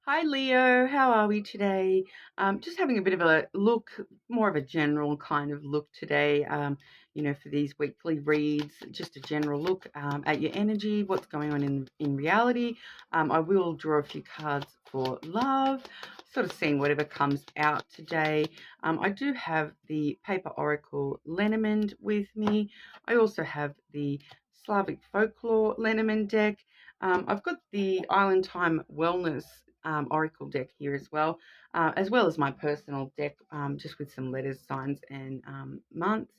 Hi Leo, how are we today? Just having a bit of a look, more of a general kind of look today, for these weekly reads, just a general look at your energy, what's going on in reality. I will draw a few cards for love, sort of seeing whatever comes out today. I do have the Paper Oracle Lenormand with me. I also have the Slavic Folklore Lenormand deck. I've got the Island Time Wellness Oracle deck here as well as my personal deck, just with some letters, signs, and months.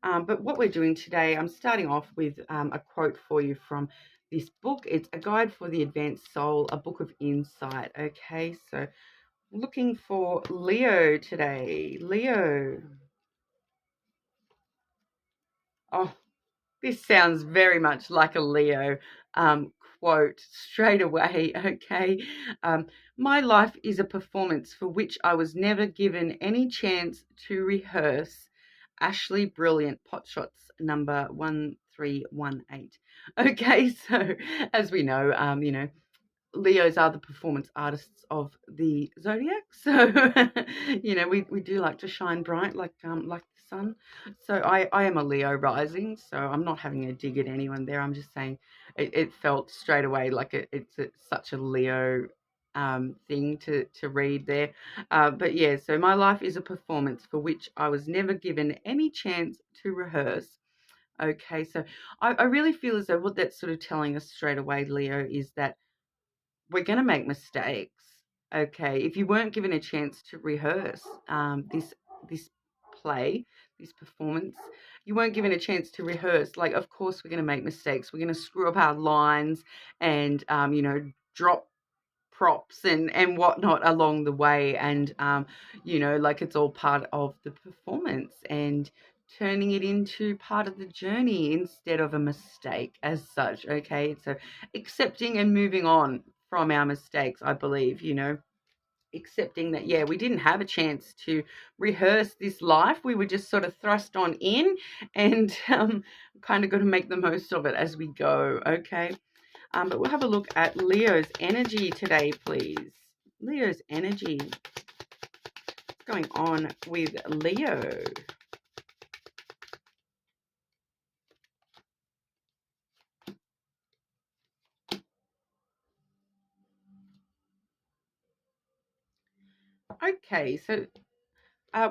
But what we're doing today, I'm starting off with a quote for you from this book. It's A Guide for the Advanced Soul, a book of insight. Okay, so looking for Leo today. Leo. Oh, this sounds very much like a Leo quote straight away. Okay. My life is a performance for which I was never given any chance to rehearse. Ashley Brilliant, Potshots number 1318. Okay, so as we know, Leos are the performance artists of the zodiac, so we do like to shine bright like the sun. So I am a Leo rising, so I'm not having a dig at anyone there. I'm just saying it felt straight away like it's such a Leo thing to read there. But yeah, so my life is a performance for which I was never given any chance to rehearse. Okay, so I really feel as though what that's sort of telling us straight away, Leo, is that we're going to make mistakes. Okay, if you weren't given a chance to rehearse this play, this performance, you weren't given a chance to rehearse. Like, of course, we're going to make mistakes. We're going to screw up our lines and drop props and whatnot along the way, and like it's all part of the performance and turning it into part of the journey instead of a mistake as such. Okay, so accepting and moving on from our mistakes, I believe, accepting that, yeah, we didn't have a chance to rehearse this life. We were just sort of thrust on in and kind of got to make the most of it as we go. Okay. But we'll have a look at Leo's energy today, please. Leo's energy. What's going on with Leo? Okay, so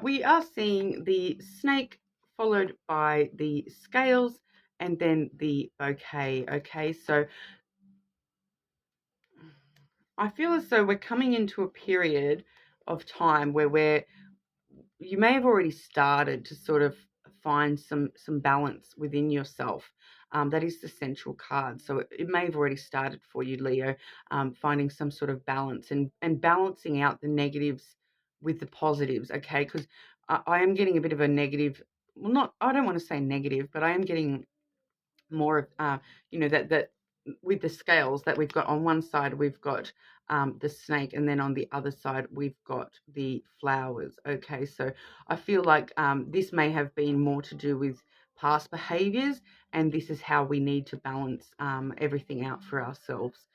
we are seeing the snake followed by the scales and then the bouquet. Okay, so I feel as though we're coming into a period of time where you may have already started to sort of find some balance within yourself. That is the central card. So it may have already started for you, Leo, finding some sort of balance and balancing out the negatives with the positives, okay? Because I am getting a bit of a negative, well, not, I don't want to say negative, but I am getting more of that with the scales that we've got on one side, we've got the snake, and then on the other side we've got the flowers. Okay, so I feel like this may have been more to do with past behaviors, and this is how we need to balance everything out for ourselves.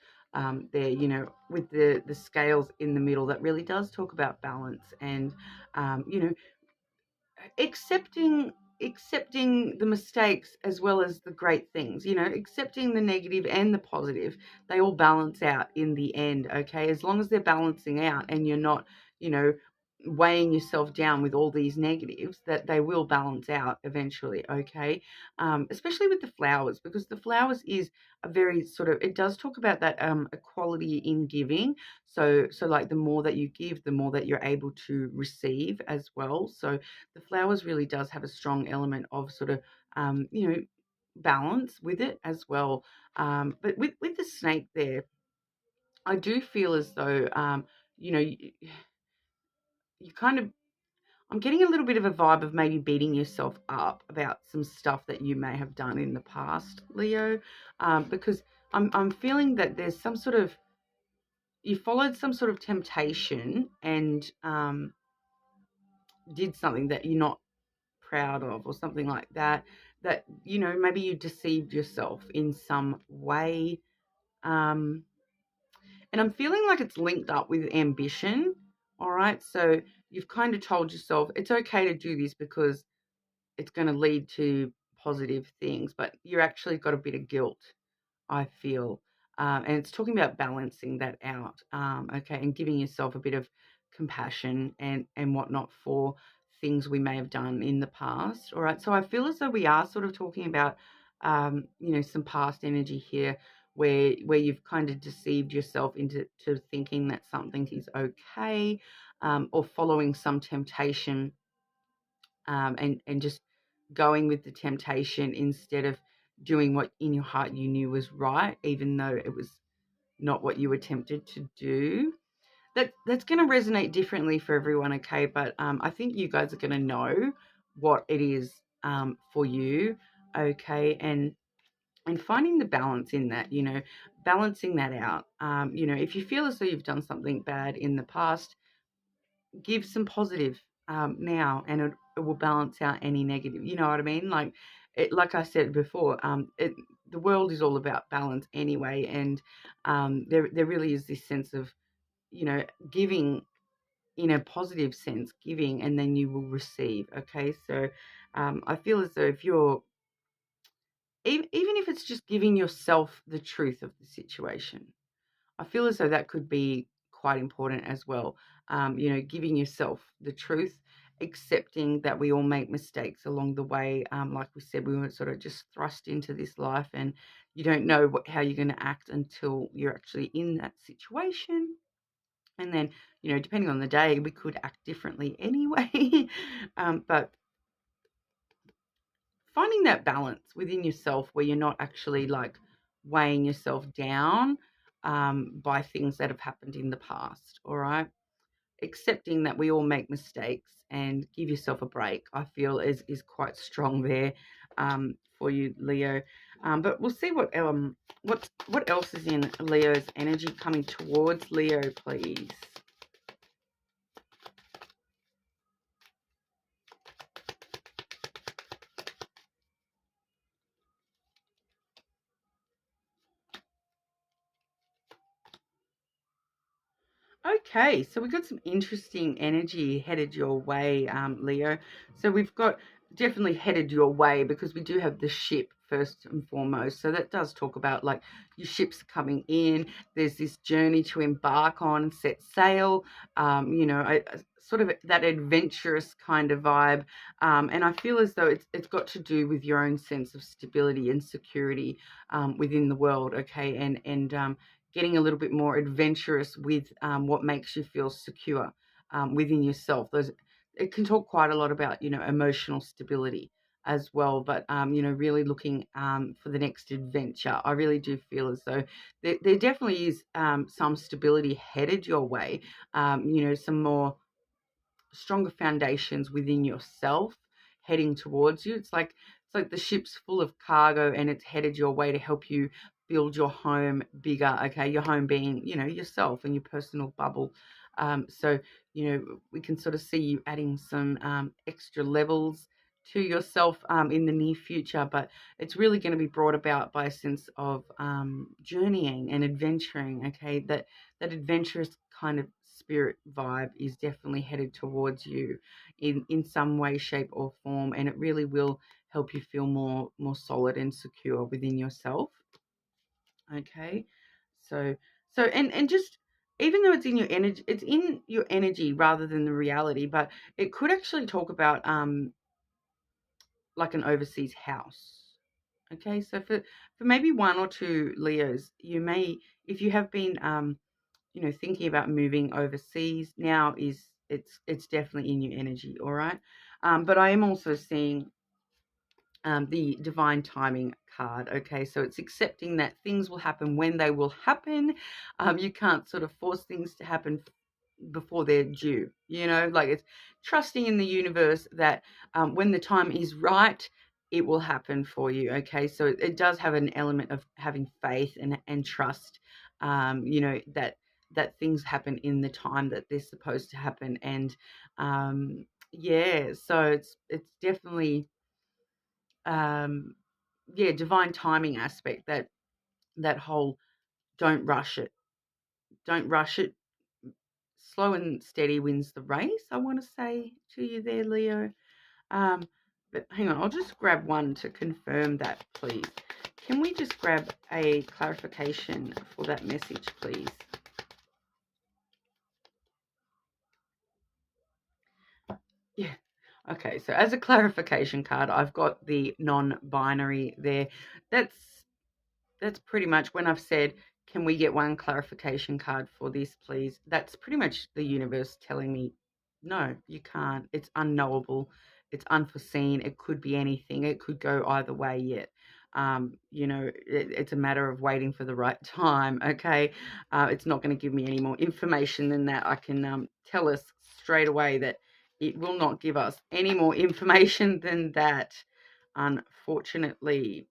There, with the scales in the middle, that really does talk about balance and accepting the mistakes as well as the great things, accepting the negative and the positive. They all balance out in the end. Okay, as long as they're balancing out and you're not you know weighing yourself down with all these negatives, that they will balance out eventually. Okay, especially with the flowers, because the flowers is a very sort of, it does talk about that equality in giving. So like the more that you give, the more that you're able to receive as well. So the flowers really does have a strong element of sort of balance with it as well. But with the snake there, I do feel as though you kind of, I'm getting a little bit of a vibe of maybe beating yourself up about some stuff that you may have done in the past, Leo, because I'm feeling that there's some sort of, you followed some sort of temptation and did something that you're not proud of or something like that, that maybe you deceived yourself in some way. um And I'm feeling like it's linked up with ambition. All right. So you've kind of told yourself it's okay to do this because it's going to lead to positive things, but you're actually got a bit of guilt, I feel. And it's talking about balancing that out, okay, and giving yourself a bit of compassion and whatnot for things we may have done in the past. All right. So I feel as though we are sort of talking about, some past energy here where you've kind of deceived yourself into thinking that something is okay, or following some temptation, and just going with the temptation instead of doing what in your heart you knew was right, even though it was not what you were tempted to do. That's going to resonate differently for everyone, okay? But I think you guys are going to know what it is, for you, okay? And finding the balance in that, balancing that out. If you feel as though you've done something bad in the past, give some positive, now, and it will balance out any negative. You know what I mean? Like I said before, the world is all about balance anyway, and there really is this sense of, giving in a positive sense, giving, and then you will receive. Okay, so I feel as though if you're even if it's just giving yourself the truth of the situation, I feel as though that could be quite important as well. Giving yourself the truth, accepting that we all make mistakes along the way. Like we said, we weren't sort of just thrust into this life, and you don't know how you're going to act until you're actually in that situation. And then, depending on the day, we could act differently anyway. But finding that balance within yourself where you're not actually like weighing yourself down, by things that have happened in the past. All right. Accepting that we all make mistakes and give yourself a break, I feel is quite strong there, for you, Leo. But we'll see what else is in Leo's energy coming towards Leo, please. Okay, so we've got some interesting energy headed your way, Leo. So we've got definitely headed your way because we do have the ship first and foremost. So that does talk about like your ship's coming in. There's this journey to embark on, set sail. Sort of that adventurous kind of vibe. And I feel as though it's got to do with your own sense of stability and security, within the world. Okay, and getting a little bit more adventurous with, what makes you feel secure, within yourself. It can talk quite a lot about, emotional stability as well, but really looking, for the next adventure. I really do feel as though there definitely is, some stability headed your way. Some more stronger foundations within yourself heading towards you. It's like the ship's full of cargo and it's headed your way to help you build your home bigger. Okay, your home being, yourself and your personal bubble. So we can sort of see you adding some, extra levels to yourself, in the near future, but it's really going to be brought about by a sense of, journeying and adventuring. Okay, that adventurous kind of spirit vibe is definitely headed towards you in some way, shape, or form, and it really will help you feel more solid and secure within yourself. Okay, so and just even though it's in your energy rather than the reality, but it could actually talk about, like an overseas house. Okay, so for maybe one or two Leos, you may, if you have been, thinking about moving overseas, now is it's definitely in your energy. All right, but I am also seeing, the divine timing card. Okay, so it's accepting that things will happen when they will happen. You can't sort of force things to happen before they're due. Like it's trusting in the universe that, when the time is right, it will happen for you. Okay, so it does have an element of having faith and trust. That things happen in the time that they're supposed to happen, and yeah, so it's definitely, um, yeah, divine timing aspect, that whole don't rush it, don't rush it. Slow and steady wins the race, I want to say to you there, Leo. Um, but hang on, I'll just grab one to confirm that, please. Can we just grab a clarification for that message, please? Yeah. Okay, so as a clarification card, I've got the non-binary there. That's pretty much when I've said, can we get one clarification card for this, please? That's pretty much the universe telling me, no, you can't. It's unknowable. It's unforeseen. It could be anything. It could go either way yet. It's a matter of waiting for the right time, okay? It's not going to give me any more information than that. I can tell us straight away that it will not give us any more information than that, unfortunately.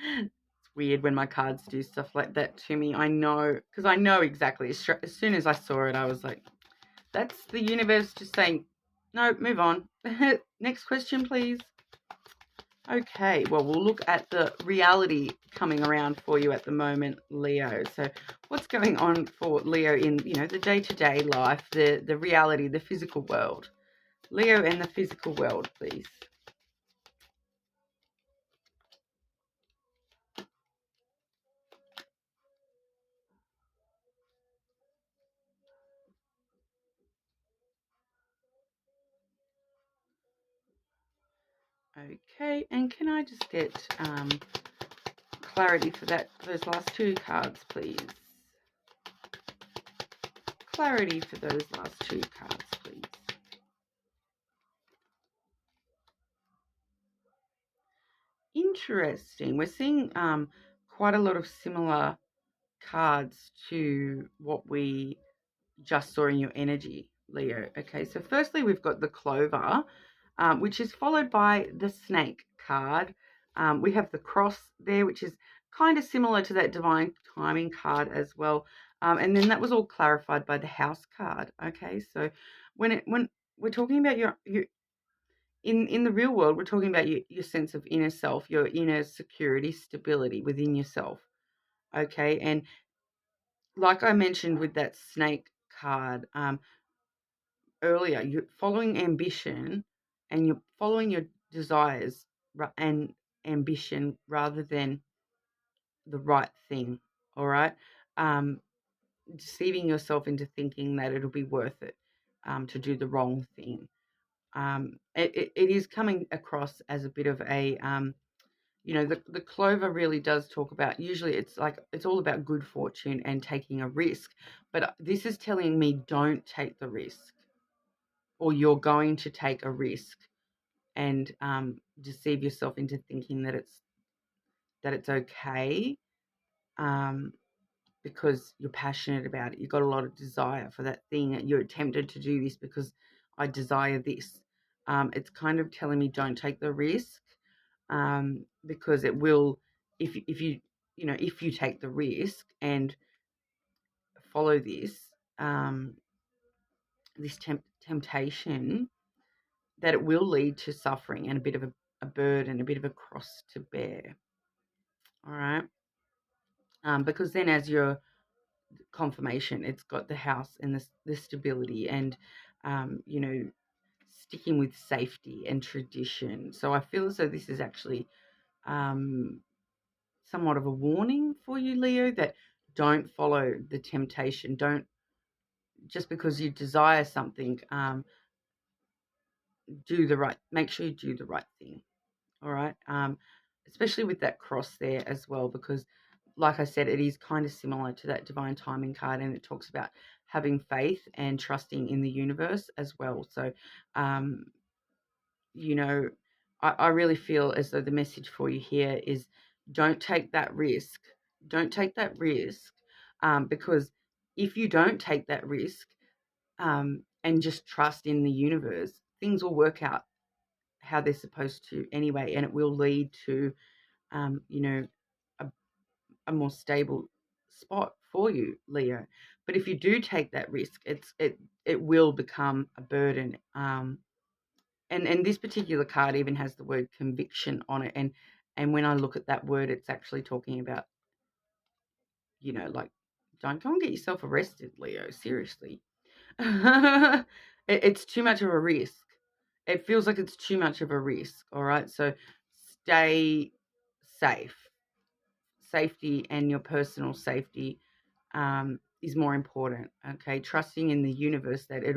It's weird when my cards do stuff like that to me. I know, because I know exactly. As soon as I saw it, I was like, that's the universe just saying, no, move on. Next question, please. Okay, well, we'll look at the reality coming around for you at the moment, Leo. So what's going on for Leo in, the day-to-day life, the reality, the physical world? Leo and the physical world, please. Okay, and can I just get clarity for those last two cards, please? Clarity for those last two cards, please. Interesting. We're seeing quite a lot of similar cards to what we just saw in your energy, Leo. Okay, so firstly, we've got the clover, which is followed by the snake card. We have the cross there, which is kind of similar to that divine timing card as well. And then that was all clarified by the house card. Okay, so when we're talking about your in the real world, we're talking about your sense of inner self, your inner security, stability within yourself. Okay, and like I mentioned with that snake card earlier, you're following ambition and you're following your desires and ambition rather than the right thing. All right, deceiving yourself into thinking that it'll be worth it to do the wrong thing. It is coming across as a bit of a the clover really does talk about, usually it's all about good fortune and taking a risk, but this is telling me don't take the risk, or you're going to take a risk and deceive yourself into thinking that it's okay, because you're passionate about it. You've got a lot of desire for that thing. You're tempted to do this because I desire this. It's kind of telling me don't take the risk, because it will, if you take the risk and follow this temptation, that it will lead to suffering and a bit of a burden, a bit of a cross to bear. All right, because then as your confirmation, it's got the house and the stability and sticking with safety and tradition. So I feel as though this is actually somewhat of a warning for you, Leo, that don't follow the temptation. Don't, just because you desire something, make sure you do the right thing. All right. Especially with that cross there as well, because like I said, it is kind of similar to that divine timing card, and it talks about having faith and trusting in the universe as well. So, I really feel as though the message for you here is don't take that risk. Don't take that risk, because if you don't take that risk, and just trust in the universe, things will work out how they're supposed to anyway, and it will lead to, a, a more stable spot for you, Leo. But if you do take that risk, it will become a burden. And this particular card even has the word conviction on it, and when I look at that word, it's actually talking about like, don't go and get yourself arrested, Leo. Seriously. It's too much of a risk. It feels like it's too much of a risk. All right. So stay safe. Safety and your personal safety is more important. Okay. Trusting in the universe that how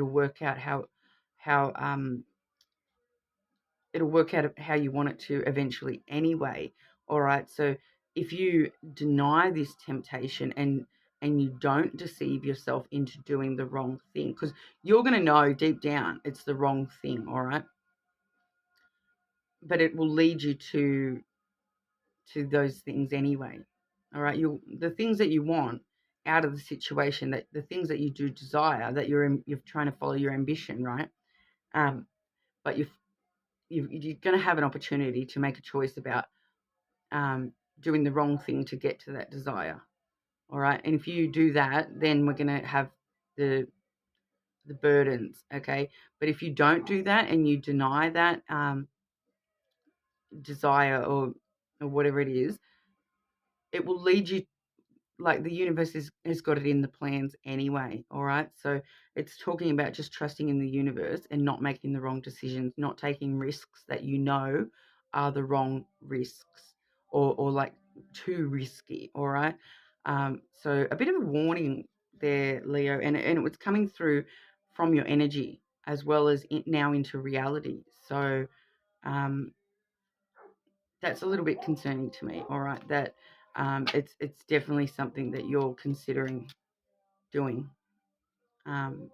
it'll work out how you want it to eventually anyway. All right. So if you deny this temptation and you don't deceive yourself into doing the wrong thing, because you're going to know deep down it's the wrong thing. All right. But it will lead you to those things anyway. All right. The things that you want out of the situation, that the things that you do desire, that you're trying to follow your ambition, right? But you're going to have an opportunity to make a choice about doing the wrong thing to get to that desire. All right. And if you do that, then we're going to have the burdens. Okay. But if you don't do that and you deny that desire or whatever it is, it will lead you, like, the universe has got it in the plans anyway. All right. So it's talking about just trusting in the universe and not making the wrong decisions, not taking risks that are the wrong risks, or like too risky. All right. So a bit of a warning there, Leo, and it was coming through from your energy as well as now into reality. So um, that's a little bit concerning to me. All right. That it's definitely something that you're considering doing. Um,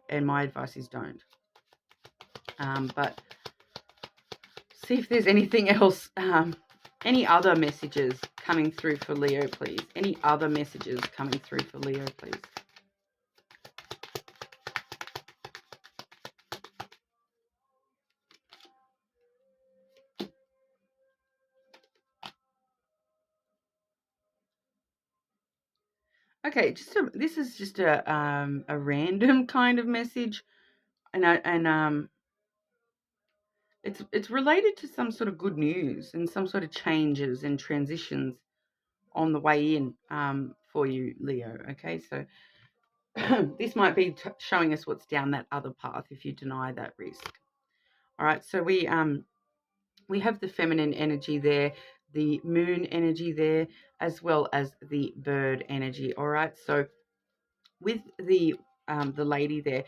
and my advice is don't. But see if there's anything else, any other messages coming through for Leo, please. Any other messages coming through for Leo, please. Okay, this is just a random kind of message, and it's related to some sort of good news and some sort of changes and transitions on the way in for you, Leo. Okay, so this might be showing us what's down that other path if you deny that risk. All right, so we have the feminine energy there, the moon energy there, as well as the bird energy. All right, so with the lady there,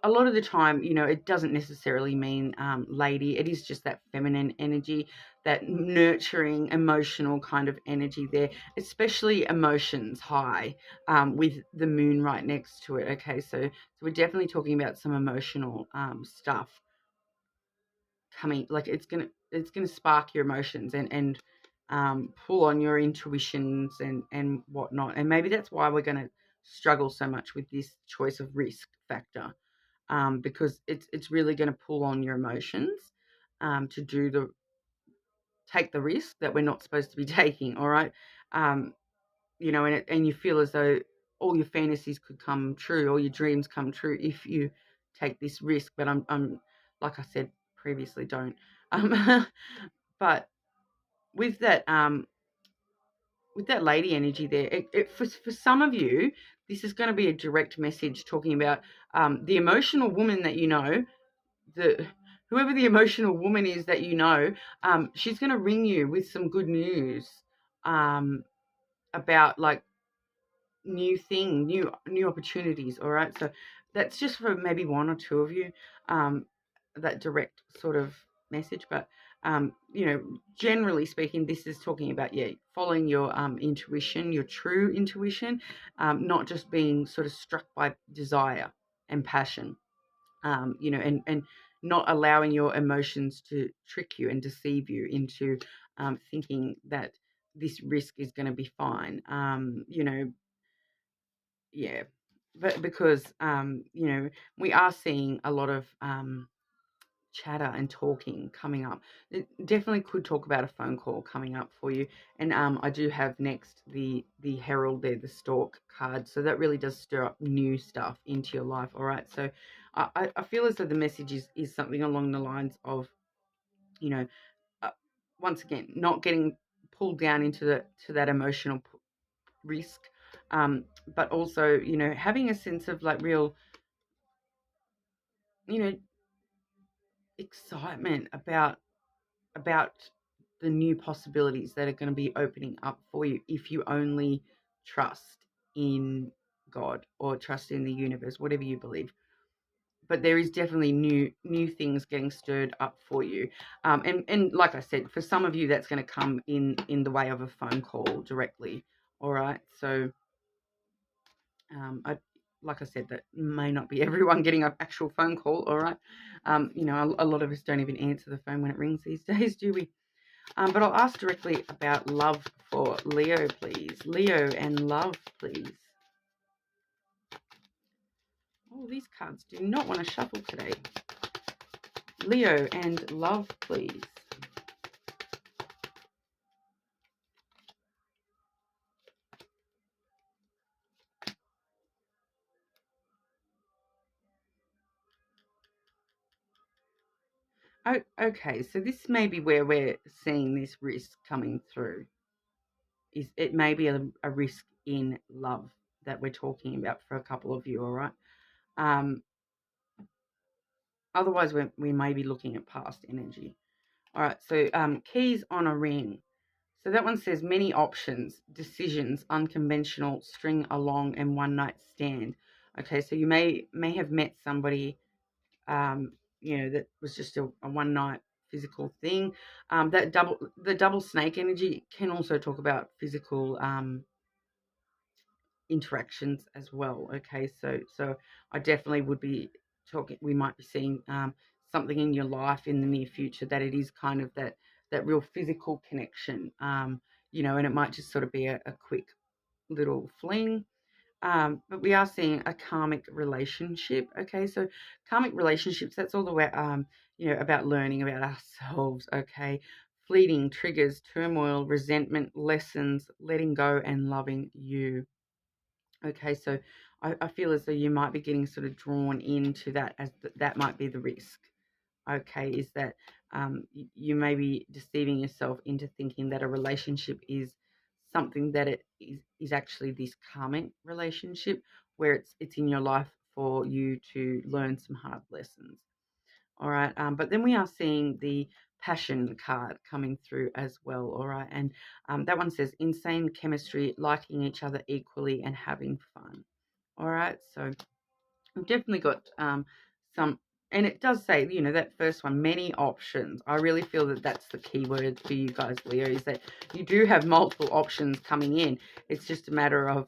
a lot of the time, it doesn't necessarily mean lady. It is just that feminine energy, that nurturing, emotional kind of energy there, especially emotions high, with the moon right next to it. Okay, so we're definitely talking about some emotional stuff coming. Like, it's gonna spark your emotions and pull on your intuitions and whatnot. And maybe that's why we're gonna struggle so much with this choice of risk factor, because it's really going to pull on your emotions to take the risk that we're not supposed to be taking. All right. um, and you feel as though all your fantasies could come true, all your dreams come true if you take this risk. But I'm like I said previously, don't. um, but with that lady energy there, for some of you, this is going to be a direct message talking about the emotional woman that whoever the emotional woman is that she's going to ring you with some good news about, like, new opportunities. All right, so that's just for maybe one or two of you, that direct sort of message. But generally speaking, this is talking about, following your intuition, your true intuition, not just being sort of struck by desire and passion, and not allowing your emotions to trick you and deceive you into thinking that this risk is going to be fine. Yeah, but because we are seeing a lot of chatter and talking coming up. It definitely could talk about a phone call coming up for you. And I do have next the Herald there, the Stork card. So that really does stir up new stuff into your life. All right. So I feel as though the message is something along the lines of, you know, once again, not getting pulled down into that emotional risk, but also, having a sense of like real, you know, excitement about the new possibilities that are going to be opening up for you if you only trust in God or trust in the universe, whatever you believe. But there is definitely new things getting stirred up for you, and like I said, for some of you that's going to come in the way of a phone call directly. All right, so I like I said, that may not be everyone getting an actual phone call. All right, a lot of us don't even answer the phone when it rings these days, do we? But I'll ask directly about love for Leo, please. Leo and love, please. Oh, these cards do not want to shuffle today. Leo and love, please. Oh, okay, so this may be where we're seeing this risk coming through. Is it may be a risk in love that we're talking about for a couple of you, all right? Um, Otherwise, we may be looking at past energy. All right, so keys on a ring. So that one says many options, decisions, unconventional, string along, and one night stand. Okay, so you may have met somebody, that was just a one night physical thing. The double snake energy can also talk about physical interactions as well. Okay, so I definitely would be talking. We might be seeing something in your life in the near future that it is kind of that real physical connection. And it might just sort of be a quick little fling. But we are seeing a karmic relationship. Okay, so karmic relationships, that's all the way, about learning about ourselves. Okay, fleeting triggers, turmoil, resentment, lessons, letting go, and loving you. Okay, so I feel as though you might be getting sort of drawn into that, as that might be the risk. Okay, is that you may be deceiving yourself into thinking that a relationship is something that it is actually this karmic relationship where it's in your life for you to learn some hard lessons. All right, but then we are seeing the passion card coming through as well. All right, and that one says insane chemistry, liking each other equally, and having fun. All right, so we've definitely got some, and it does say, that first one, many options. I really feel that that's the key word for you guys, Leo, is that you do have multiple options coming in. It's just a matter of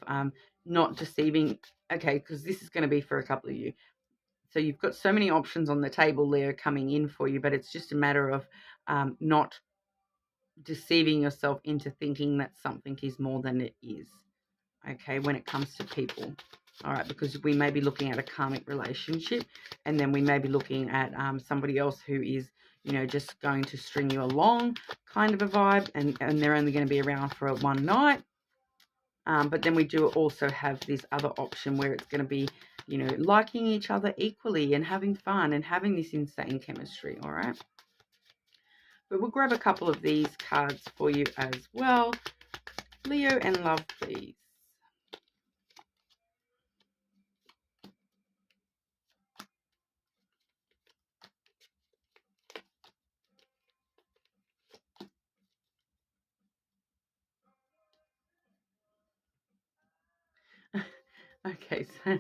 not deceiving. Okay, because this is going to be for a couple of you. So you've got so many options on the table, Leo, coming in for you, but it's just a matter of not deceiving yourself into thinking that something is more than it is. Okay, when it comes to people. All right, because we may be looking at a karmic relationship, and then we may be looking at somebody else who is, just going to string you along kind of a vibe, and they're only going to be around for one night. But then we do also have this other option where it's going to be, liking each other equally and having fun and having this insane chemistry, all right? But we'll grab a couple of these cards for you as well. Leo and love, please. Okay, so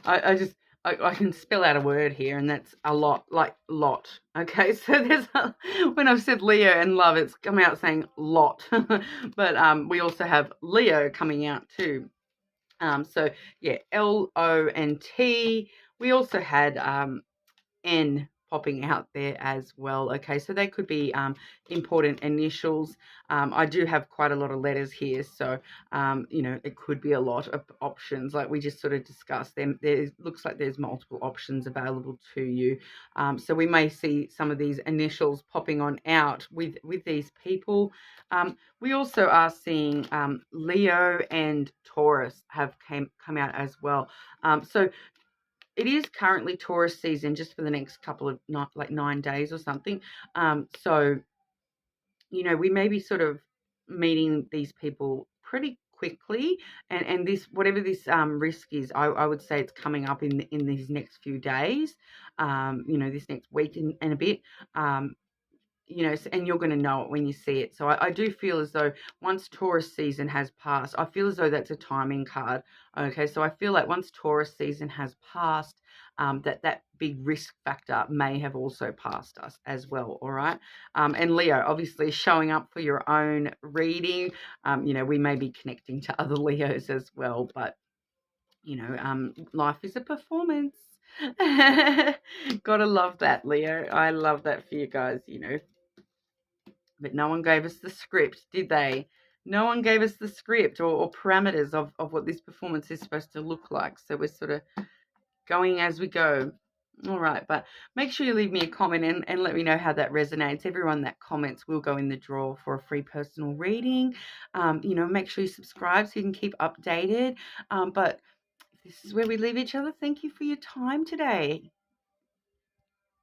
I can spell out a word here, and that's a lot, like lot. Okay, so when I've said Leo and love, it's come out saying lot, but we also have Leo coming out too. So yeah, LO and T. We also had N popping out there as well. Okay, so they could be important initials. I do have quite a lot of letters here, so it could be a lot of options like we just sort of discussed. There looks like there's multiple options available to you. So we may see some of these initials popping on out with these people. We also are seeing Leo and Taurus have come out as well. So it is currently Taurus season just for the next couple of 9 days or something. So, we may be sort of meeting these people pretty quickly, and this, whatever this risk is, I would say it's coming up in these next few days, this next week and a bit. And you're going to know it when you see it. So I do feel as though once Taurus season has passed, I feel as though that's a timing card. Okay, so I feel like once Taurus season has passed, that big risk factor may have also passed us as well. All right. And Leo, obviously showing up for your own reading. We may be connecting to other Leos as well, but life is a performance. Gotta love that, Leo. I love that for you guys, But no one gave us the script, did they? No one gave us the script or parameters of what this performance is supposed to look like. So we're sort of going as we go. All right, but make sure you leave me a comment and let me know how that resonates. Everyone that comments will go in the draw for a free personal reading. Make sure you subscribe so you can keep updated. But this is where we leave each other. Thank you for your time today.